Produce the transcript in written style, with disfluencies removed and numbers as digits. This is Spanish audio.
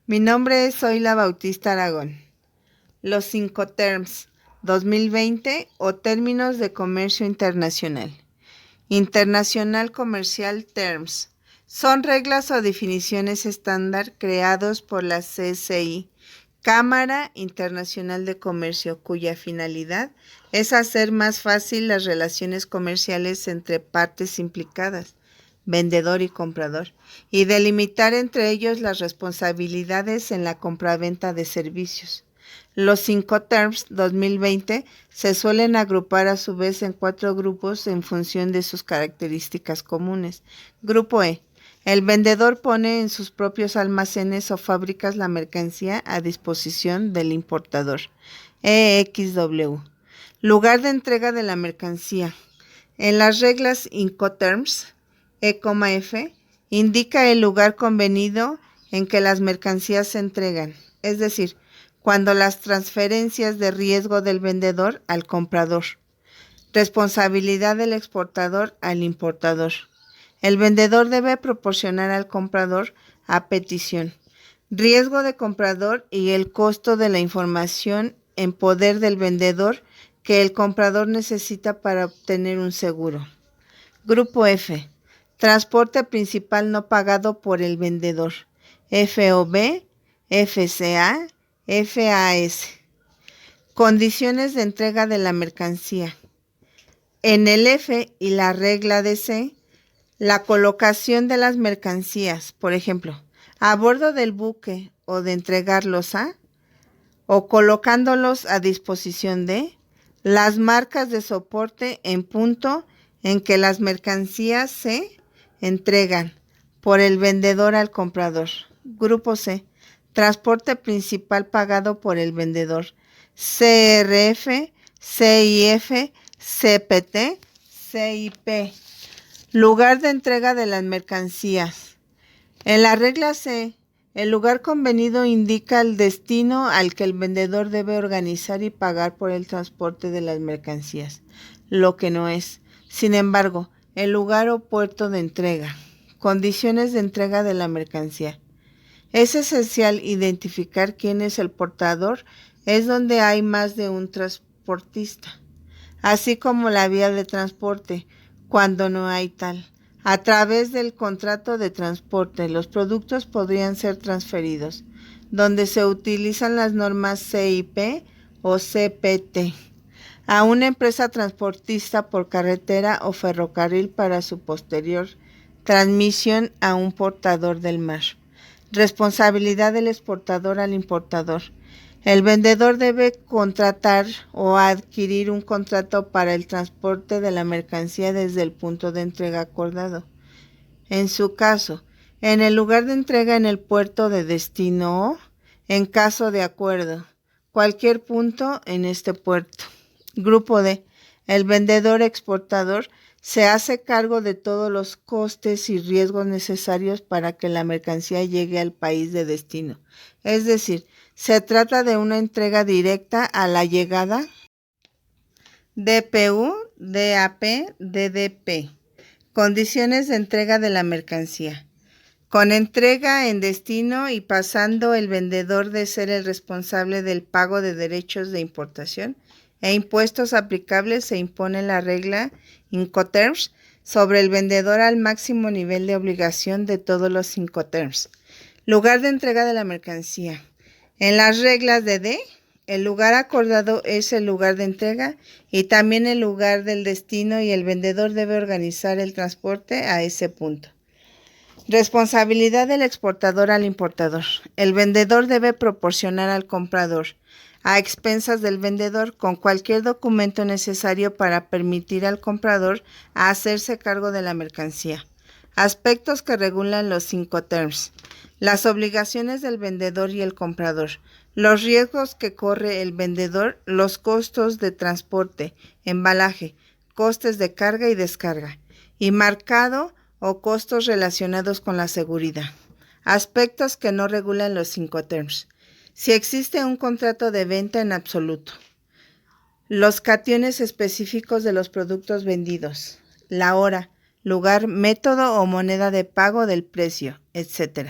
Mi nombre es Zoila Bautista Aragón. Los 5 Terms 2020 o términos de comercio internacional. International Commercial Terms son reglas o definiciones estándar creados por la CCI, Cámara Internacional de Comercio, cuya finalidad es hacer más fácil las relaciones comerciales entre partes implicadas, vendedor y comprador, y delimitar entre ellos las responsabilidades en la compraventa de servicios. Los 5 Terms 2020 se suelen agrupar a su vez en 4 grupos en función de sus características comunes. Grupo E. El vendedor pone en sus propios almacenes o fábricas la mercancía a disposición del importador. EXW. Lugar de entrega de la mercancía. En las reglas Incoterms, E,F, indica el lugar convenido en que las mercancías se entregan, es decir, cuando las transferencias de riesgo del vendedor al comprador. Responsabilidad del exportador al importador. El vendedor debe proporcionar al comprador a petición. Riesgo de comprador y el costo de la información en poder del vendedor que el comprador necesita para obtener un seguro. Grupo F. Transporte principal no pagado por el vendedor. FOB, FCA, FAS. Condiciones de entrega de la mercancía. En el F y la regla de C, la colocación de las mercancías, por ejemplo, a bordo del buque o de entregarlos a, o colocándolos a disposición de, las marcas de soporte en punto en que las mercancías se entregan por el vendedor al comprador. Grupo C. Transporte principal pagado por el vendedor. CRF, CIF, CPT, CIP. Lugar de entrega de las mercancías. En la regla C, el lugar convenido indica el destino al que el vendedor debe organizar y pagar por el transporte de las mercancías, lo que no es. Sin embargo, el lugar o puerto de entrega. Condiciones de entrega de la mercancía. Es esencial identificar quién es el portador, es donde hay más de un transportista, así como la vía de transporte, cuando no hay tal. A través del contrato de transporte, los productos podrían ser transferidos, donde se utilizan las normas CIP o CPT, a una empresa transportista por carretera o ferrocarril para su posterior transmisión a un portador del mar. Responsabilidad del exportador al importador. El vendedor debe contratar o adquirir un contrato para el transporte de la mercancía desde el punto de entrega acordado. En su caso, en el lugar de entrega en el puerto de destino o, en caso de acuerdo, cualquier punto en este puerto. Grupo D. El vendedor exportador se hace cargo de todos los costes y riesgos necesarios para que la mercancía llegue al país de destino. Es decir, se trata de una entrega directa a la llegada. DPU, DAP, DDP. Condiciones de entrega de la mercancía. Con entrega en destino y pasando el vendedor de ser el responsable del pago de derechos de importación e impuestos aplicables, se impone la regla Incoterms sobre el vendedor al máximo nivel de obligación de todos los Incoterms. Lugar de entrega de la mercancía. En las reglas de D, el lugar acordado es el lugar de entrega y también el lugar del destino, y el vendedor debe organizar el transporte a ese punto. Responsabilidad del exportador al importador. El vendedor debe proporcionar al comprador, a expensas del vendedor, con cualquier documento necesario para permitir al comprador a hacerse cargo de la mercancía. Aspectos que regulan los 5 Terms. Las obligaciones del vendedor y el comprador. Los riesgos que corre el vendedor, los costos de transporte, embalaje, costes de carga y descarga, y marcado o costos relacionados con la seguridad. Aspectos que no regulan los 5 Terms. Si existe un contrato de venta en absoluto. Los cationes específicos de los productos vendidos. La hora, lugar, método o moneda de pago del precio, etc.